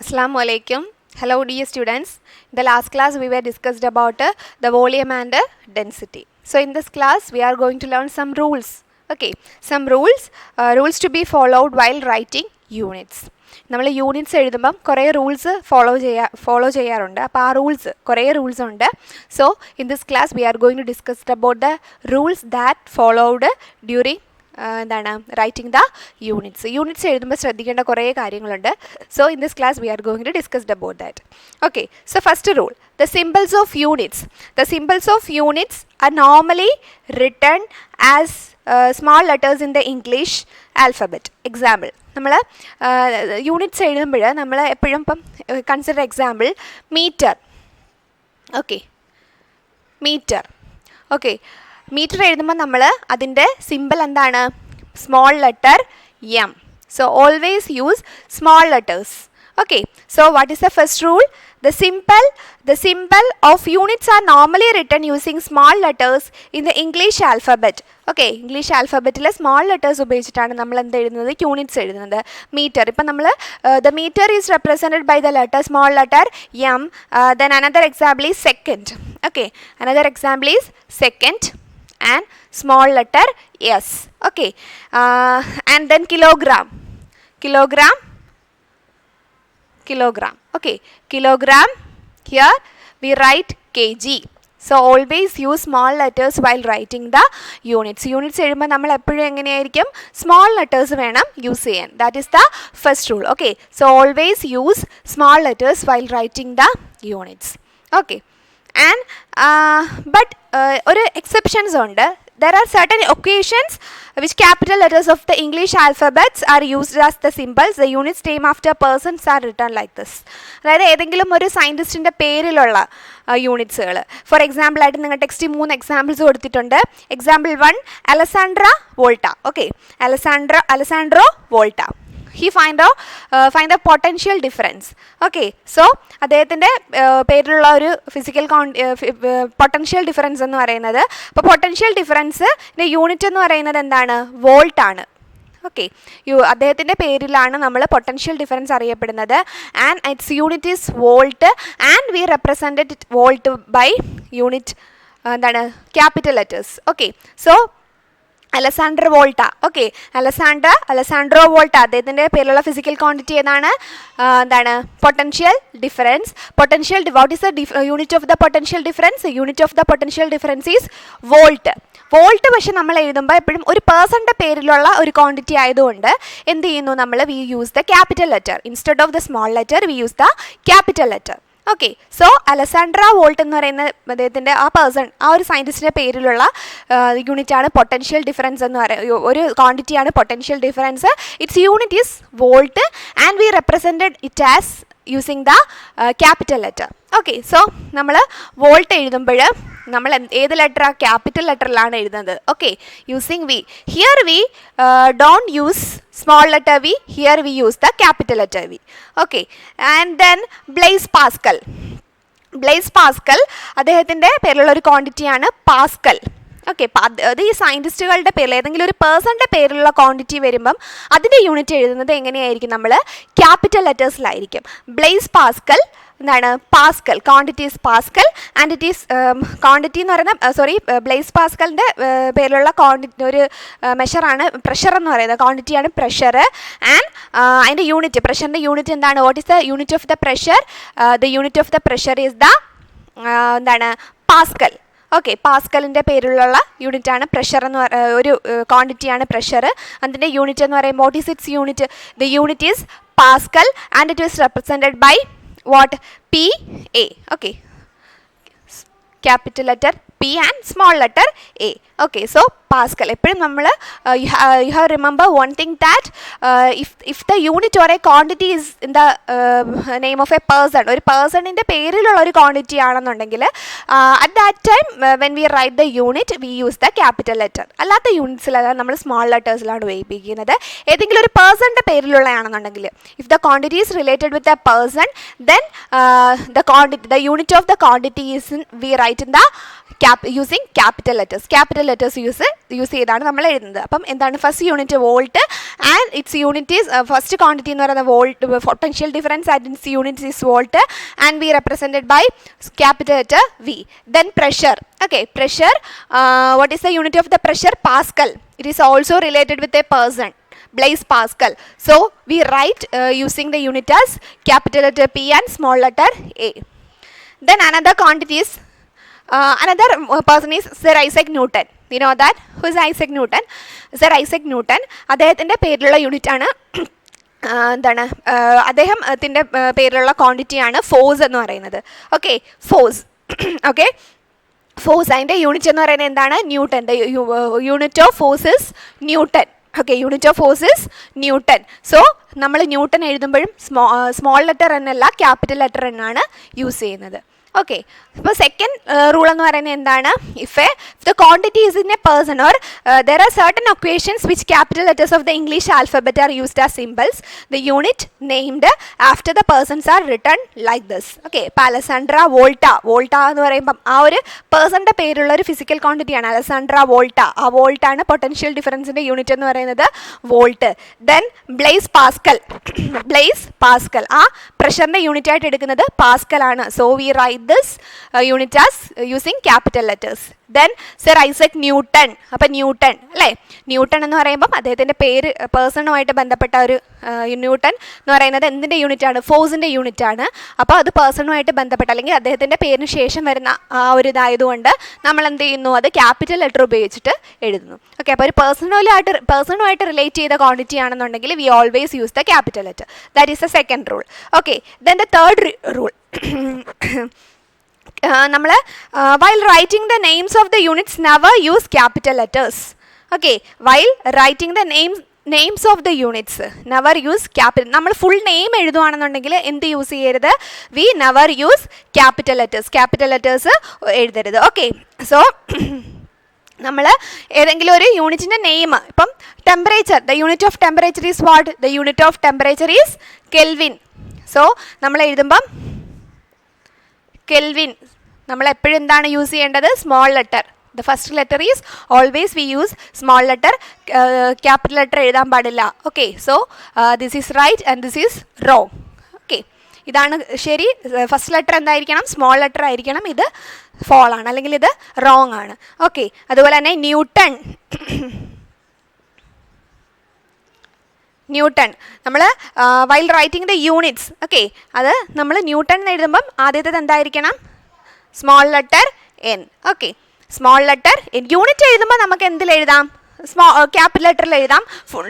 Assalamu Alaikum. Hello dear students. In the last class we were discussed about the volume and density. So in this class we are going to learn some rules. Okay, some rules to be followed while writing units. നമ്മൾ units എഴുതുമ്പം കുറേ rules follow ചെയ്യാറുണ്ട്. അപ്പോൾ ആ കുറേ rules ഉണ്ട്. So in this class we are going to discuss about the rules that followed during writing the units എഴുതുമ്പോൾ ശ്രദ്ധിക്കേണ്ട കുറേ കാര്യങ്ങളുണ്ട്. So in this class we are going to discuss about that. Okay, so first rule, the symbols of units are normally written as small letters in the English alphabet. Example, നമ്മൾ units എഴുതുമ്പോൾ നമ്മൾ എപ്പോഴും ഇപ്പം consider example metre. Metre എഴുതുമ്പോൾ നമ്മൾ അതിൻ്റെ simple എന്താണ്? Small letter M. So always use small letters. Okay, so what is the first rule? The symbol of units are normally written using small letters in the English alphabet. Okay, English alphabetile small letters ഉപയോഗിച്ചിട്ടാണ് നമ്മൾ എന്ത് എഴുതുന്നത്? Units എഴുതുന്നത്. Metre, ഇപ്പം നമ്മൾ the meter is represented by the small letter m. Then another example is second. Okay, another example is second and small letter s. Okay, and then kilogram. Okay, kilogram, here we write kg. So always use small letters while writing the units എഴുതുമ്പോൾ നമ്മൾ എപ്പോഴും എങ്ങനെയായിരിക്കും? Small letters വേണം use ചെയ്യാൻ. That is the first rule. Okay, so always use small letters while writing the units. Okay, and but ഒരു exceptions ഉണ്ട്. There are certain occasions which capital letters of the English alphabets are used as the symbols. The units named after persons are written like this. അതായത് ഏതെങ്കിലും ഒരു സയൻറ്റിസ്റ്റിൻ്റെ പേരിലുള്ള യൂണിറ്റ്സുകൾ. For example ആയിട്ട് നിങ്ങൾ ടെക്സ്റ്റിൽ 3 examples കൊടുത്തിട്ടുണ്ട്. Example 1, Alessandra Volta. Okay, Alessandro Volta. He find the potential difference. Okay, so അദ്ദേഹത്തിൻ്റെ പേരിലുള്ള ഒരു ഫിസിക്കൽ പൊട്ടൻഷ്യൽ ഡിഫറൻസ് എന്ന് പറയുന്നത്, അപ്പോൾ പൊട്ടൻഷ്യൽ ഡിഫറൻസിൻ്റെ യൂണിറ്റ് എന്ന് പറയുന്നത് എന്താണ്? വോൾട്ട് ആണ്. ഓക്കെ, അദ്ദേഹത്തിൻ്റെ പേരിലാണ് നമ്മൾ പൊട്ടൻഷ്യൽ ഡിഫറൻസ് അറിയപ്പെടുന്നത്. And its unit is volt and we represented volt by unit എന്താണ്? Capital letters. Okay, so Alessander Volta. Okay, Alessandro Volta, അദ്ദേഹത്തിൻ്റെ പേരിലുള്ള ഫിസിക്കൽ ക്വാണ്ടിറ്റി ഏതാണ്? എന്താണ്? Potential difference. What is the unit of the potential difference? Unit of the potential difference is volt. പക്ഷെ നമ്മൾ എഴുതുമ്പോൾ എപ്പോഴും ഒരു പേഴ്സൻ്റെ പേരിലുള്ള ഒരു ക്വാണ്ടിറ്റി ആയതുകൊണ്ട് എന്ത് ചെയ്യുന്നു നമ്മൾ? We use the capital letter instead of the small letter. We use the capital letter. Okay, so Alessandra Volt എന്ന് പറയുന്ന അദ്ദേഹത്തിൻ്റെ ആ പേഴ്സൺ, ആ ഒരു സയൻറ്റിസ്റ്റിൻ്റെ പേരിലുള്ള യൂണിറ്റാണ് പൊട്ടൻഷ്യൽ ഡിഫറൻസ് എന്ന് പറയുന്നത്. ഒരു ക്വാണ്ടിറ്റിയാണ് potential difference. Its unit is volt and we represented it as using the capital letter. Okay, so നമ്മൾ വോൾട്ട് എഴുതുമ്പോൾ നമ്മൾ ഏത് ലെറ്ററാണ്? ക്യാപിറ്റൽ ലെറ്ററിലാണ് എഴുതുന്നത്. Okay, using V. Here we don't use small letter V, here we use the capital letter V. Okay, and then Blaise Pascal അദ്ദേഹത്തിൻ്റെ പേരിലുള്ള ഒരു ക്വാണ്ടിറ്റിയാണ് പാസ്കൽ. ഓക്കെ, അത് ഈ സയൻറ്റിസ്റ്റുകളുടെ പേരിൽ ഏതെങ്കിലും ഒരു പേഴ്സൻ്റെ പേരിലുള്ള ക്വാണ്ടിറ്റി വരുമ്പം അതിൻ്റെ യൂണിറ്റ് എഴുതുന്നത് എങ്ങനെയായിരിക്കും? നമ്മൾ ക്യാപിറ്റൽ ലെറ്റേഴ്സിലായിരിക്കും. ബ്ലേസ് പാസ്കൽ എന്താണ്? Pascal, quantity is Pascal and it is quantity എന്ന് പറയുന്ന ബ്ലേസ് പാസ്കലിൻ്റെ പേരിലുള്ള ക്വാണ്ടിറ്റി ഒരു മെഷറാണ് പ്രഷർ എന്ന് പറയുന്നത്. ക്വാണ്ടിറ്റിയാണ് പ്രഷർ. ആൻഡ് അതിൻ്റെ യൂണിറ്റ്, പ്രഷറിൻ്റെ യൂണിറ്റ് എന്താണ്? What is the unit of the pressure? The unit of the pressure is the എന്താണ്? പാസ്കൽ. ഓക്കെ, പാസ്കലിൻ്റെ പേരിലുള്ള യൂണിറ്റാണ് പ്രഷർ എന്ന് ഒരു ക്വാണ്ടിറ്റിയാണ് പ്രഷർ. അതിൻ്റെ യൂണിറ്റ് എന്ന് പറയുമ്പോൾ what is its unit? The unit is Pascal and it is represented by what? PA. Okay, capital letter P and small letter A. Okay, so Pascal. എപ്പോഴും നമ്മൾ you have remember one thing that if the unit or a quantity is in the name of a person, ഒരു പേഴ്സണിൻ്റെ പേരിലുള്ള ഒരു quantity ആണെന്നുണ്ടെങ്കിൽ at that time when we write the unit we use the capital letter. അല്ലാത്ത യൂണിറ്റ്സിലാണ് നമ്മൾ small ലെറ്റേഴ്സിലാണ് ഉപയോഗിക്കുന്നത്. ഏതെങ്കിലും ഒരു പേഴ്സണിൻ്റെ പേരിലുള്ളതാണെന്നുണ്ടെങ്കിൽ if the quantity is related with a person, then the unit of the quantity is we write in the using capital letters. Capital letters use ചെയ്താണ് നമ്മൾ എഴുതുന്നത്. അപ്പം എന്താണ് first unit volt and its unit is first quantity എന്ന് പറയുന്നത് volt, potential difference and its unit is volt and we represented by capital letter V. Then pressure. Okay, pressure, what is the unit of the pressure? Pascal. It is also related with a person, Blaise Pascal. So we write using the unit as capital letter P and small letter A. Then another quantity is another person is Sir Isaac Newton. You know that? Who is Isaac Newton? Sir Isaac Newton. അദ്ദേഹത്തിൻ്റെ പേരിലുള്ള unit ആണ് എന്താണ്, അദ്ദേഹത്തിൻ്റെ പേരിലുള്ള ക്വാണ്ടിറ്റിയാണ് force എന്ന് പറയുന്നത്. Okay, force. Okay, force അതിൻ്റെ unit എന്ന് പറയുന്നത് എന്താണ്? Newton. The unit of force is newton. Okay, unit of force is newton. So നമ്മൾ ന്യൂട്ടൺ എഴുതുമ്പോഴും സ്മോൾ ലെറ്റർ എന്നല്ല ക്യാപിറ്റൽ ലെറ്റർ എന്നാണ് യൂസ് ചെയ്യുന്നത്. ഓക്കെ, ഇപ്പോൾ സെക്കൻഡ് റൂൾ എന്ന് പറയുന്നത് എന്താണ്? If the quantity is in A person or there are certain occasions which capital letters of the English alphabet are used as symbols, the unit named after the persons are written like this. Okay, ഇപ്പോൾ Alessandro Volta. Volta എന്ന് പറയുമ്പം ആ ഒരു പേഴ്സണിൻ്റെ പേരുള്ള ഒരു physical ക്വാണ്ടിറ്റിയാണ് Alessandra വോൾട്ട. ആ വോൾട്ടാണ് potential ഡിഫറൻസിൻ്റെ unit എന്ന് പറയുന്നത്, volt. Then Blaise Pascal. Blaise Pascal ആ പ്രഷറിൻ്റെ യൂണിറ്റ് ആയിട്ട് എടുക്കുന്നത് പാസ്കൽ ആണ്. So we write this unit as using capital letters. Then Sir Isaac Newton. അപ്പോൾ ന്യൂട്ടൺ അല്ലേ, ന്യൂട്ടൺ എന്ന് പറയുമ്പം അദ്ദേഹത്തിൻ്റെ പേര് പേഴ്സണുമായിട്ട് ബന്ധപ്പെട്ട ഒരു ന്യൂട്ടൺ എന്ന് പറയുന്നത് എന്തിൻ്റെ യൂണിറ്റ് ആണ്? ഫോഴ്സിൻ്റെ യൂണിറ്റ് ആണ്. അപ്പോൾ അത് പേഴ്സണുമായിട്ട് ബന്ധപ്പെട്ട അല്ലെങ്കിൽ അദ്ദേഹത്തിൻ്റെ പേരിന് ശേഷം വരുന്ന ആ ഒരു ഇതായതുകൊണ്ട് നമ്മൾ എന്ത് ചെയ്യുന്നു? അത് ക്യാപിറ്റൽ ലെറ്റർ ഉപയോഗിച്ചിട്ട് എഴുതുന്നു. ഓക്കെ, അപ്പോൾ ഒരു പേഴ്സണുമായിട്ട് റിലേറ്റ് ചെയ്ത ക്വാണ്ടിറ്റി ആണെന്നുണ്ടെങ്കിൽ we always use the capital letter. That is the second rule. Okay, then the third rule, നമ്മൾ while writing the names of the units never use capital letters. Okay, while writing the names of the units never use capital. നമ്മൾ full name എഴുതുകയാണെന്നുണ്ടെങ്കിൽ എന്ത് use ചെയ്യരുത്? We never use capital letters. Capital letters എഴുതരുത്. Okay, so നമ്മൾ ഏതെങ്കിലും ഒരു യൂണിറ്റിൻ്റെ name, ഇപ്പം temperature, the unit of temperature is what? The unit of temperature is Kelvin. So നമ്മൾ എഴുതുമ്പം കെൽവിൻ നമ്മൾ എപ്പോഴും എന്താണ് യൂസ് ചെയ്യേണ്ടത്? Small letter. The first letter is always we use small letter, capital letter എഴുതാൻ പാടില്ല. Okay, so this is right and this is wrong. Okay, ഇതാണ് ശരി. ഫസ്റ്റ് ലെറ്റർ എന്തായിരിക്കണം? സ്മോൾ ലെറ്റർ ആയിരിക്കണം. ഇത് ഫോൾ ആണ്, അല്ലെങ്കിൽ ഇത് റോങ് ആണ്. ഓക്കെ, അതുപോലെ തന്നെ ന്യൂട്ടൺ. ന്യൂട്ടൺ നമ്മൾ while writing the units. Okay, അത് നമ്മൾ ന്യൂട്ടൺ എന്ന് എഴുതുമ്പം ആദ്യത്തേത് എന്തായിരിക്കണം? Small letter N. Okay, small letter N. Unit എഴുതുമ്പോൾ നമുക്ക് എന്തിൽ എഴുതാം? ക്യാപിറ്റൽ ലെറ്ററിൽ എഴുതാം.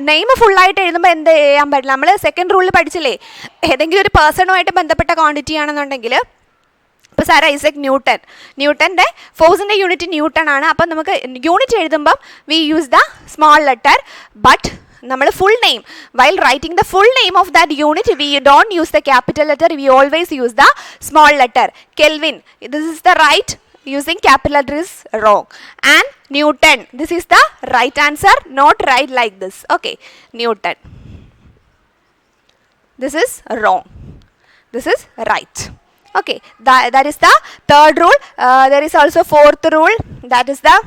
നെയിം ഫുള്ളായിട്ട് എഴുതുമ്പോൾ എന്ത് ചെയ്യാൻ പറ്റില്ല? നമ്മൾ സെക്കൻഡ് റൂളിൽ പഠിച്ചില്ലേ, ഏതെങ്കിലും ഒരു പേഴ്സണുമായിട്ട് ബന്ധപ്പെട്ട ക്വാണ്ടിറ്റി ആണെന്നുണ്ടെങ്കിൽ, ഇപ്പോൾ സർ ഐസക് ന്യൂട്ടൺ, ന്യൂട്ടൻ്റെ ഫോഴ്സിൻ്റെ യൂണിറ്റ് ന്യൂട്ടൺ ആണ്. അപ്പം നമുക്ക് യൂണിറ്റ് എഴുതുമ്പം we use the small letter, but നമ്മൾ full name while writing the full name of that unit we don't use the capital letter, we always use the small letter. Kelvin, this is the right, using capital letter is wrong. And Newton, this is the right answer, not right like this. Okay, Newton, this is wrong, this is right. Okay, that is the third rule. There is also fourth rule. That is the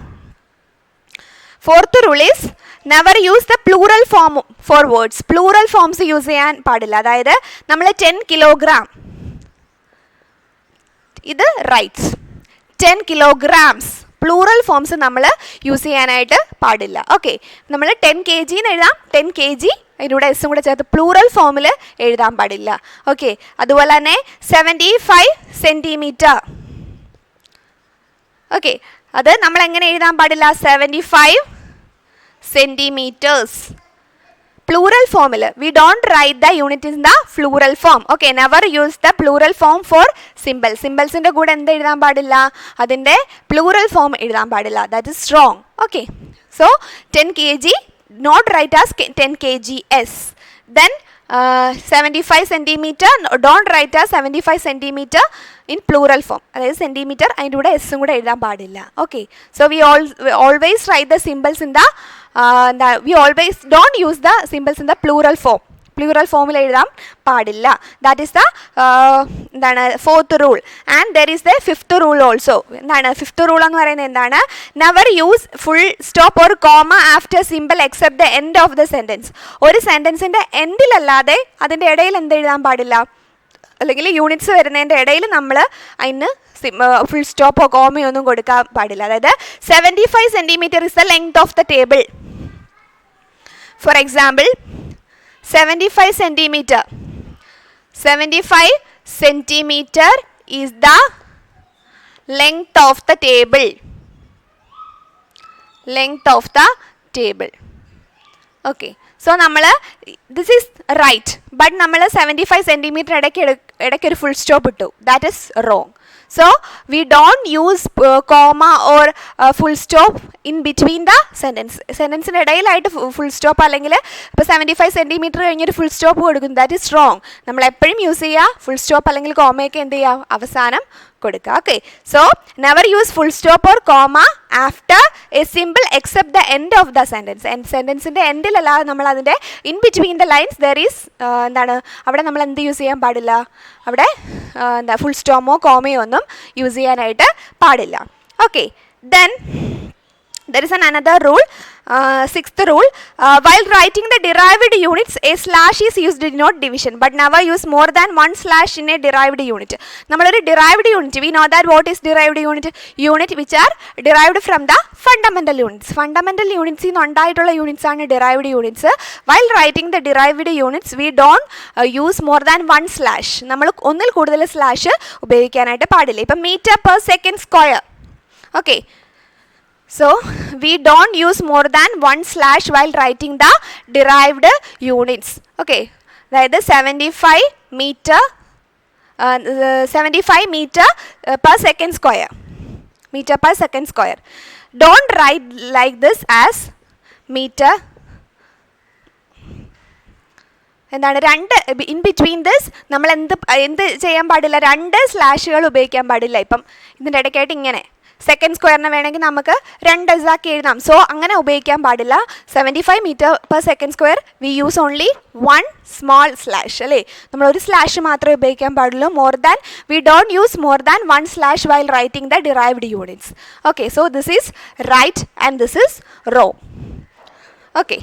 fourth rule is never use the plural form for words. Plural forms use ചെയ്യാൻ പാടില്ല. അതായത് നമ്മൾ 10 kilogram, ഇത് rights. 10 kilograms plural forms നമ്മൾ use ചെയ്യാനായിട്ട് പാടില്ല. Okay, നമ്മൾ 10 kg എന്ന് എഴുതാം, 10 kg അതിലൂടെ എസും കൂടെ ചേർത്ത് പ്ലൂറൽ ഫോമിൽ എഴുതാൻ പാടില്ല. ഓക്കെ, അതുപോലെ തന്നെ 75 centimeter. ഓക്കെ, അത് നമ്മൾ എങ്ങനെ എഴുതാൻ പാടില്ല? 75 centimeters. Plural formula. We don't write the unit in the plural form. Okay, never use the plural form for symbols. Symbols inde kude endu ezhudan padilla? Adinte plural form ezhudan padilla. That is wrong. Okay, so 10 kg not write as 10 kgs. Then 75 centimeter don't write as 75 centimeter in plural form. Adayathu centimeter adinte kude s kude ezhudan padilla. Okay, so we always write the symbols in the we always don't use the symbols in the plural form. Plural ഫോമിൽ എഴുതാൻ പാടില്ല. That is the എന്താണ് fourth rule. And there is the fifth rule also. എന്താണ് fifth rule എന്ന് പറയുന്നത്? എന്താണ്? Never use full stop or comma after simple except the end of the sentence. ഒരു സെൻറ്റൻസിൻ്റെ എൻഡിലല്ലാതെ അതിൻ്റെ ഇടയിൽ എന്ത് എഴുതാൻ പാടില്ല, അല്ലെങ്കിൽ യൂണിറ്റ്സ് വരുന്നതിൻ്റെ ഇടയിൽ നമ്മൾ അതിന് ഫുൾ സ്റ്റോപ്പോ കോമയോ ഒന്നും കൊടുക്കാൻ പാടില്ല. അതായത് 75 centimeter is the length of the table. For example, 75 centimeter. 75 centimeter is the length of the table. Length of the table. Okay. So നമ്മൾ this is right, but നമ്മൾ 75 centimeter ഇടയ്ക്ക് ഒരു ഫുൾ സ്റ്റോപ്പ് ഇട്ടു. That is wrong. So we don't use comma or full stop in between the sentence. സെൻറ്റൻസിന് ഇടയിലായിട്ട് full stop അല്ലെങ്കിൽ ഇപ്പോൾ 75 centimeter കഴിഞ്ഞൊരു ഫുൾ സ്റ്റോപ്പ് കൊടുക്കും. That is wrong. നമ്മൾ എപ്പോഴും യൂസ് ചെയ്യുക ഫുൾ സ്റ്റോപ്പ് അല്ലെങ്കിൽ കോമയൊക്കെ എന്ത് ചെയ്യുക, അവസാനം കൊടുക്കുക. Okay. So never use full stop or comma after a symbol except the end of the sentence. സെൻറ്റൻസിൻ്റെ എൻഡിലല്ലാതെ നമ്മൾ അതിൻ്റെ in between the lines there is എന്താണ് അവിടെ നമ്മൾ എന്ത് യൂസ് ചെയ്യാൻ പാടില്ല, അവിടെ എന്താ ഫുൾ സ്റ്റോമോ കോമയോ ഒന്നും യൂസ് ചെയ്യാനായിട്ട് പാടില്ല. Okay. Then there is another rule, sixth rule, while writing the derived units a slash is used to denote division, but never use more than one slash in a derived unit. നമ്മളൊരു derived unit, we know that what is derived unit? Unit which are derived from the fundamental units. Fundamental units in ഉണ്ടായിട്ടുള്ള units ആണ് derived units. While writing the derived units we don't use more than one slash. നമ്മൾ ഒന്നിൽ കൂടുതൽ slash ഉപയോഗിക്കാനായിട്ട് പാടില്ല. ഇപ്പം meter per second square. Okay. So we don't use more than one slash while writing the derived units. Okay. അതായത് 75 meter per second square. Meter per second square. Don't write like this as meter. എന്താണ് രണ്ട് in between this നമ്മൾ എന്ത് ചെയ്യാൻ പാടില്ല, രണ്ട് സ്ലാഷുകൾ ഉപയോഗിക്കാൻ പാടില്ല. ഇപ്പം ഇതിൻ്റെ ഇടയ്ക്കായിട്ട് ഇങ്ങനെ സെക്കൻഡ് സ്ക്വയറിന് വേണമെങ്കിൽ നമുക്ക് രണ്ട് ഇതാക്കി എഴുതാം. സോ അങ്ങനെ ഉപയോഗിക്കാൻ പാടില്ല. 75 meter per second square we use only one small slash അല്ലേ, നമ്മൾ ഒരു സ്ലാഷ് മാത്രമേ ഉപയോഗിക്കാൻ പാടുള്ളൂ. We don't use more than one slash while writing the derived units. Okay. So this is right and this is wrong. Okay.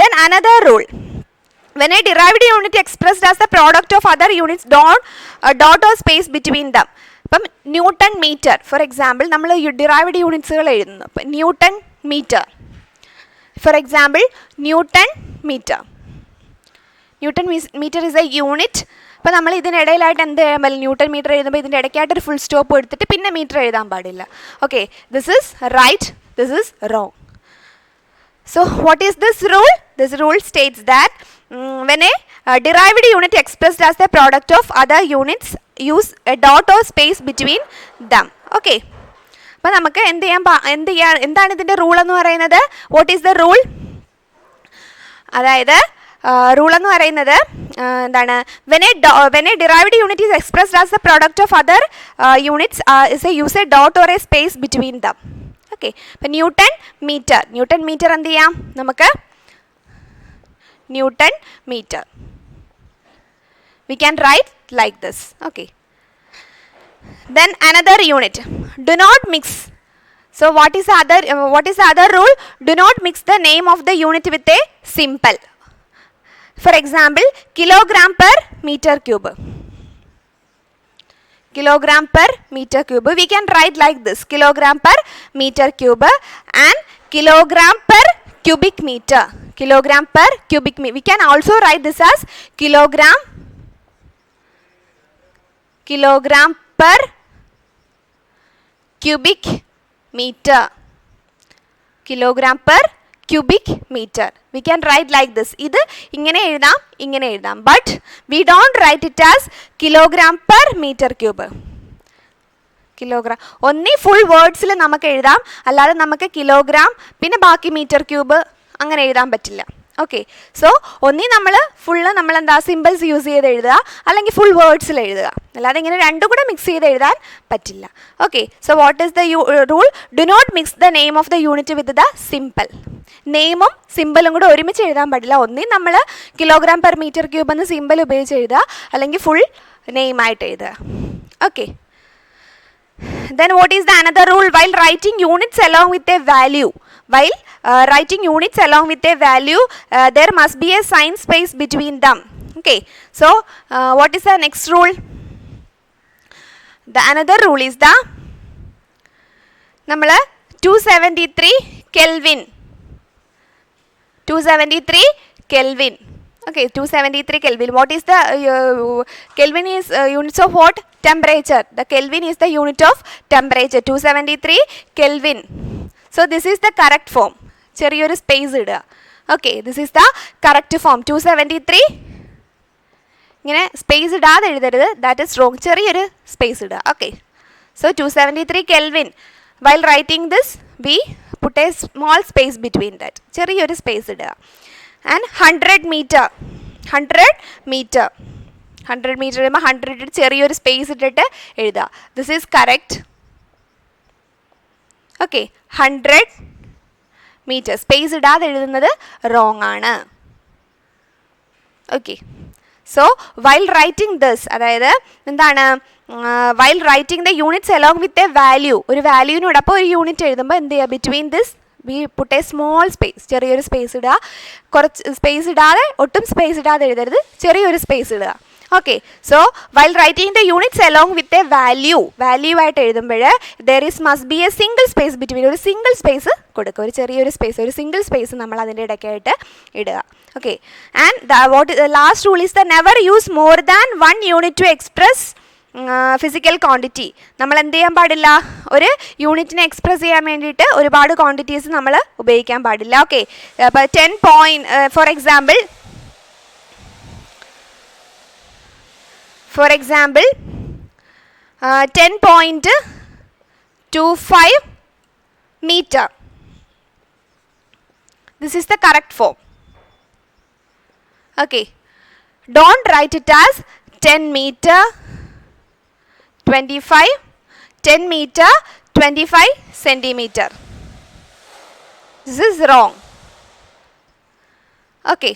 Then another rule, when a derived unit expressed as the product of other units, don't dot or space between them. ഇപ്പം newton metre for example നമ്മൾ derived യൂണിറ്റ്സുകൾ എഴുതുന്നു. ഇപ്പം newton metre for example newton metre is a unit. അപ്പോൾ നമ്മൾ ഇതിനിടയിലായിട്ട് എന്ത് ചെയ്യാൻ പാടില്ല, ന്യൂട്ടൺ മീറ്റർ എഴുതുമ്പോൾ ഇതിൻ്റെ ഇടയ്ക്കായിട്ടൊരു ഫുൾ സ്റ്റോപ്പ് എടുത്തിട്ട് പിന്നെ മീറ്റർ എഴുതാൻ പാടില്ല. Okay. This is right, this is wrong. So what is this rule? This rule states that when a derived unit expressed as the product of other units, use a dot or space between them. Okay. അപ്പോൾ നമുക്ക് എന്താണ് ഇതിൻ്റെ rule എന്ന് പറയുന്നത്? What is the rule? അതായത് rule എന്ന് പറയുന്നത് എന്താണ്, when a derived unit is expressed as the product of other units, use a dot or a space between them. Okay. ഇപ്പം ന്യൂട്ടൺ മീറ്റർ എന്ത് ചെയ്യാം നമുക്ക്, newton metre we can write like this. Okay. Then another unit, do not mix. So what is the other rule? Do not mix the name of the unit with a symbol. For example, kilogram per meter cube. Kilogram per meter cube. We can write like this, kilogram per meter cube and kilogram per cubic meter. Kilogram per cubic meter. We can also write this as kilogram per cubic meter. Kilogram per cubic meter. We can write like this. ഇത് ഇങ്ങനെ എഴുതാം. But we don't write it as kilogram per meter cube. Kilogram ഒന്നീ full വേർഡ്സിൽ നമുക്ക് എഴുതാം, അല്ലാതെ നമുക്ക് kilogram പിന്നെ ബാക്കി മീറ്റർ ക്യൂബ് അങ്ങനെ എഴുതാൻ പറ്റില്ല. ഓക്കെ, സോ ഒന്നീ നമ്മൾ ഫുള്ള് നമ്മളെന്താ സിമ്പിൾസ് യൂസ് ചെയ്ത് എഴുതുക, അല്ലെങ്കിൽ ഫുൾ വേർഡ്സിൽ എഴുതുക. അല്ലാതെ ഇങ്ങനെ രണ്ടും കൂടെ മിക്സ് ചെയ്ത് എഴുതാൻ പറ്റില്ല. Okay, so what is the rule? Do not mix the name of the unit with the symbol. നെയിമും സിമ്പിളും കൂടെ ഒരുമിച്ച് എഴുതാൻ പാടില്ല. ഒന്നീ നമ്മൾ കിലോഗ്രാം പെർ മീറ്റർ ക്യൂബ് എന്ന് സിമ്പിൾ ഉപയോഗിച്ച് എഴുതുക, അല്ലെങ്കിൽ ഫുൾ നെയിമായിട്ട് എഴുതുക. Okay, then what is the another rule? While writing units along with a value, there must be a sign space between them. Okay, so what is the next rule? The another rule is the നമ്മൾ 273 Kelvin. Okay, 273 Kelvin. What is the Kelvin is units of what? Temperature. The Kelvin is the unit of temperature. 273 Kelvin. So this is the correct form. ചെറിയൊരു space ഇടുക. Okay, this is the correct form. 273 ഇങ്ങനെ space ഇടാതെ എഴുതരുത്, that is wrong. ചെറിയൊരു space ഇടുക. Okay, so 273 Kelvin. While writing this, we put a small space between that. ചെറിയൊരു space ഇടുക. And 100 meter. 100 meter എഴുതുമ്പോൾ 100 ചെറിയൊരു സ്പേസ് ഇട്ടിട്ട് എഴുതുക. This is correct. Okay, 100 meter space ഇടാതെ എഴുതുന്നത് റോങ് ആണ്. Okay, so while writing this, അതായത് എന്താണ്, while writing the units along with a value, ഒരു വാല്യൂവിനോടൊപ്പം ഒരു യൂണിറ്റ് എഴുതുമ്പോൾ എന്ത് ചെയ്യുക? Between this we put a small space, ചെറിയൊരു സ്പേസ് ഇടുക. കുറച്ച് സ്പേസ് ഇടാതെ, ഒട്ടും സ്പേസ് ഇടാതെ എഴുതരുത്, ചെറിയൊരു സ്പേസ് ഇടുക. Okay, so while writing the units along with a value ആയിട്ട് എഴുതുമ്പോൾ must be A single space between, ഒരു സിംഗിൾ സ്പേസ് കൊടുക്കുക, ഒരു ചെറിയൊരു സ്പേസ്, ഒരു സിംഗിൾ സ്പേസ് നമ്മൾ അതിൻ്റെ ഇടയ്ക്കായിട്ട് ഇടുക. Okay, and last rule is the never use more than 1 unit to express physical quantity. നമ്മൾ എന്ത് ചെയ്യാൻ പാടില്ല? ഒരു യൂണിറ്റിനെ എക്സ്പ്രസ് ചെയ്യാൻ വേണ്ടിയിട്ട് ഒരുപാട് ക്വാണ്ടിറ്റീസ് നമ്മൾ ഉപയോഗിക്കാൻ പാടില്ല. ഓക്കെ, അപ്പോൾ 10 point for example 10.25 meter. This is the correct form. Okay, don't write it as 10 meter 25, 10 meter 25 centimeter. This is wrong. Okay,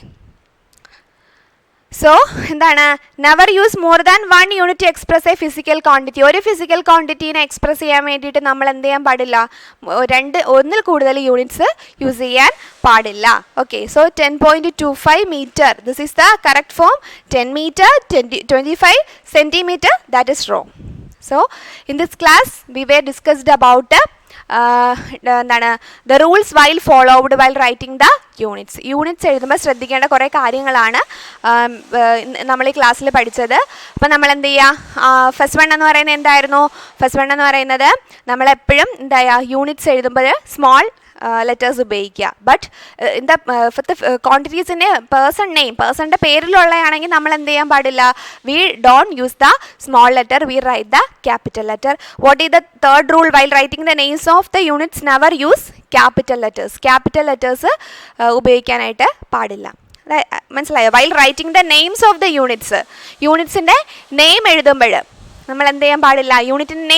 so എന്താണ്? Never use more than 1 unit to express a physical quantity. ഒരു physical ക്വാണ്ടിറ്റീനെ express ചെയ്യാൻ വേണ്ടിയിട്ട് നമ്മൾ എന്ത് ചെയ്യാൻ പാടില്ല? ഒന്നിൽ കൂടുതൽ യൂണിറ്റ്സ് യൂസ് ചെയ്യാൻ പാടില്ല. Okay, so 10.25 meter. This is the correct form. 10 meter 25 centimeter. That is wrong. So in this class we were discussed about എന്താണ് the rules while followed while writing the units എഴുതുമ്പോൾ ശ്രദ്ധിക്കേണ്ട കുറേ കാര്യങ്ങളാണ് നമ്മൾ ഈ ക്ലാസ്സിൽ പഠിച്ചത്. അപ്പോൾ നമ്മൾ എന്ത് ചെയ്യുക? ഫസ്റ്റ് വൺ എന്ന് പറയുന്നത് എന്തായിരുന്നു? ഫസ്റ്റ് വൺ എന്ന് പറയുന്നത് നമ്മളെപ്പോഴും എന്താ ചെയ്യുക? യൂണിറ്റ്സ് എഴുതുമ്പോൾ സ്മോൾ ലെറ്റേഴ്സ് ഉപയോഗിക്കുക. ബട്ട് എന്താ ക്വാണ്ടിറ്റീസിൻ്റെ പേഴ്സണിൻ്റെ പേരിലുള്ളതാണെങ്കിൽ നമ്മൾ എന്ത് ചെയ്യാൻ പാടില്ല? We don't use the small letter, we write the capital letter. What is the third rule while writing the names of the units? Never use capital letters ഉപയോഗിക്കാനായിട്ട് പാടില്ല. മനസ്സിലായോ? While writing the names of the യൂണിറ്റ്സിൻ്റെ name എഴുതുമ്പോൾ നമ്മൾ എന്ത് ചെയ്യാൻ പാടില്ല? യൂണിറ്റിൻ്റെ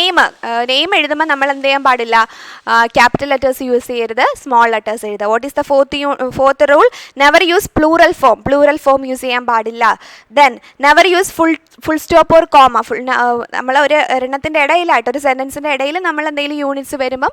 നെയിം എഴുതുമ്പോൾ നമ്മൾ എന്ത് ചെയ്യാൻ പാടില്ല? ക്യാപിറ്റൽ ലെറ്റേഴ്സ് യൂസ് ചെയ്യരുത്, സ്മോൾ ലെറ്റേഴ്സ് എഴുതുക. What is the fourth rule? Never use plural form use ചെയ്യാൻ പാടില്ല. Then never use full stop or comma. നമ്മൾ ഒരു എണ്ണത്തിൻ്റെ ഇടയിലായിട്ട്, ഒരു സെൻറ്റൻസിൻ്റെ ഇടയിൽ നമ്മൾ എന്തെങ്കിലും യൂണിറ്റ്സ് വരുമ്പം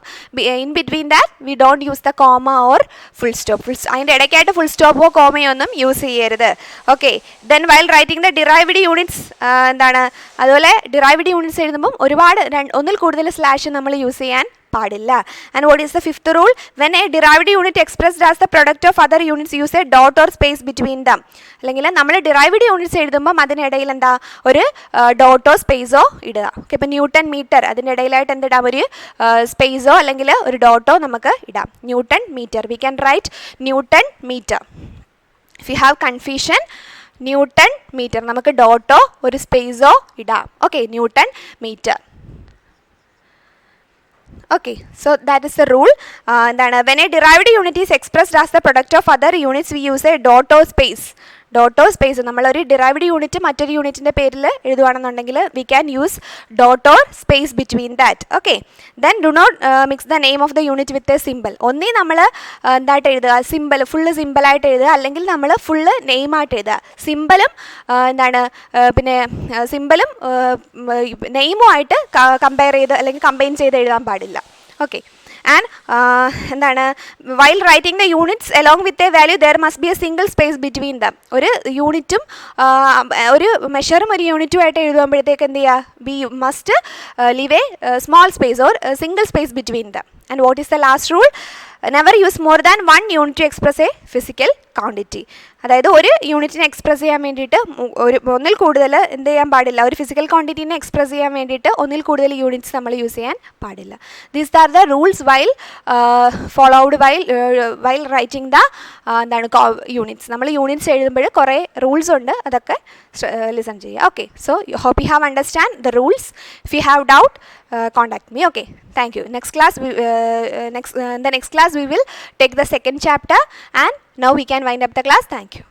in between that we don't use the comma or full stop. അതിൻ്റെ ഇടയ്ക്കായിട്ട് ഫുൾ സ്റ്റോപ്പോ കോമയോ ഒന്നും യൂസ് ചെയ്യരുത്. Okay, then while writing the derived units എന്താണ്? അതുപോലെ ഡിറൈവ്ഡ് യൂണിറ്റ്സ് എഴുതുമ്പം ഒരുപാട് ഒന്നിൽ കൂടുതൽ സ്ലാഷ് നമ്മൾ യൂസ് ചെയ്യാൻ പാടില്ല. And what is the fifth rule? When A derived unit expressed as the product of other units use A dot or space between them. അല്ലെങ്കിൽ നമ്മൾ ഡിറൈവ്ഡ് യൂണിറ്റ്സ് എഴുതുമ്പം അതിനിടയിൽ എന്താ? ഒരു ഡോട്ടോ സ്പേസോ ഇടുക. ഓക്കെ, ഇപ്പോൾ ന്യൂട്ടൺ മീറ്റർ, അതിൻ്റെ ഇടയിലായിട്ട് എന്തിടാം? ഒരു സ്പേസോ അല്ലെങ്കിൽ ഒരു ഡോട്ടോ നമുക്ക് ഇടാം. Newton metre, we can write newton metre. If you have confusion, newton metre, നമുക്ക് ഡോട്ടോ ഒരു സ്പേസോ ഇടാം. Okay, newton metre. Okay, so that is the rule. When a derived unit is expressed as the product of other units, we use a dot or space. Dot or space. നമ്മളൊരു derived unit മറ്റൊരു യൂണിറ്റിൻ്റെ പേരിൽ എഴുതുകയാണെന്നുണ്ടെങ്കിൽ we can use dot or space between that. Okay, then do not mix the name of the unit with a symbol. ഒന്നീ നമ്മൾ എന്തായിട്ട് എഴുതുക, simple full സിമ്പിളായിട്ട് എഴുതുക, അല്ലെങ്കിൽ നമ്മൾ ഫുള്ള് നെയിമായിട്ട് എഴുതുക. സിമ്പിളും പിന്നെ സിമ്പിളും നെയിമുമായിട്ട് കമ്പയർ ചെയ്ത് അല്ലെങ്കിൽ കമ്പൈൻ ചെയ്ത് എഴുതാൻ പാടില്ല. Okay, and while writing the units along with a value, there must be a single space between them. ഒരു യൂണിറ്റും ഒരു മെഷറും ഒരു യൂണിറ്റുമായിട്ട് എഴുതുമ്പോഴത്തേക്ക് എന്ത് ചെയ്യുക, we must leave a small space or a single space between them. And what is the last rule? Never use more than one unit to express a physical quantity. അതായത് ഒരു യൂണിറ്റിനെ express ചെയ്യാൻ വേണ്ടിയിട്ട് ഒന്നിൽ കൂടുതൽ എന്ത് ചെയ്യാൻ പാടില്ല, ഒരു ഫിസിക്കൽ ക്വാണ്ടിറ്റീനെ എക്സ്പ്രസ് ചെയ്യാൻ വേണ്ടിയിട്ട് ഒന്നിൽ കൂടുതൽ യൂണിറ്റ്സ് നമ്മൾ യൂസ് ചെയ്യാൻ പാടില്ല. These are the rules while followed while writing the units. നമ്മൾ യൂണിറ്റ്സ് എഴുതുമ്പോൾ കുറേ റൂൾസ് ഉണ്ട്, അതൊക്കെ ലിസൺ ചെയ്യുക. Okay, so hope you have understand the rules. If you have doubt, contact me. Okay, thank you. Next class we will take the second chapter, and now we can wind up the class. Thank you.